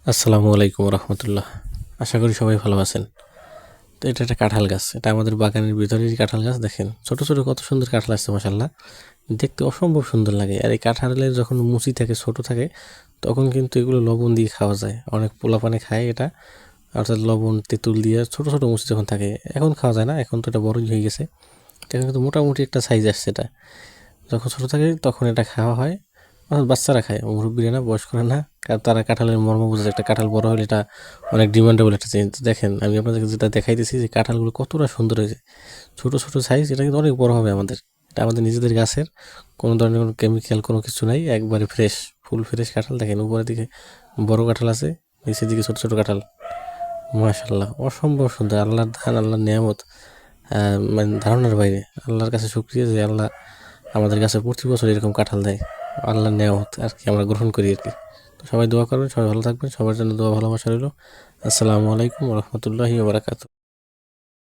আসসালামু আলাইকুম রহমতুল্লাহ। আশা করি সবাই ভালো আছেন। তো এটা একটা কাঁঠাল গাছ, এটা আমাদের বাগানের ভিতরেরই কাঁঠাল গাছ। দেখেন ছোট ছোট কত সুন্দর কাঁঠাল আসছে, মাসাল্লাহ, দেখতে অসম্ভব সুন্দর লাগে। আর এই কাঁঠালের যখন মুচি থাকে, ছোট থাকে, তখন কিন্তু এগুলো লবণ দিয়ে খাওয়া যায়। অনেক পোলাপানে খায় এটা, অর্থাৎ লবণ তেঁতুল দিয়ে ছোট ছোট মুচি যখন থাকে। এখন খাওয়া যায় না, এখন তো এটা বড়ই হয়ে গেছে। এখন কিন্তু মোটামুটি একটা সাইজ আসছে। এটা যখন ছোট থাকে তখন এটা খাওয়া হয়, বাচ্চারা খায়, মুরব্বীরা না, বয়স্করা না। কারণ তারা কাঁঠালের মর্ম বোঝে, একটা কাঁঠাল বড় হলে এটা অনেক ডিমান্ডেবল একটা জিনিস। দেখেন আমি আপনাদেরকে যেটা দেখাইতেছি যে কাঁঠালগুলো কতটা সুন্দর হয়েছে, ছোট ছোট সাইজ। এটা কিন্তু অনেক বড় হবে আমাদের। এটা আমাদের নিজেদের গাছের, কোনো ধরনের কোনো কেমিক্যাল কোনো কিছু নাই, একবারে ফ্রেশ, ফুল ফ্রেশ কাঁঠাল। দেখেন উপরের দিকে বড় কাঁঠাল আছে, নিচের দিকে ছোট ছোট কাঁঠাল। মাশাল্লাহ, অসম্ভব সুন্দর। আল্লাহর দান, আল্লাহর নিয়ামত, মানে ধারণার বাইরে। আল্লাহর কাছে শুকরিয়া যে আল্লাহ আমাদের কাছে প্রতি বছর এরকম কাঁঠাল দেয়। আল্লাহর নেয়ামত আর কি, আমরা গ্রহণ করি আর কি। তো সবাই দোয়া করবেন, সবাই ভালো থাকবেন, সবার জন্য দোয়া ভালোবাসা রইল। আসসালামু আলাইকুম রহমতুল্লাহি ওয়া বারাকাতুহু।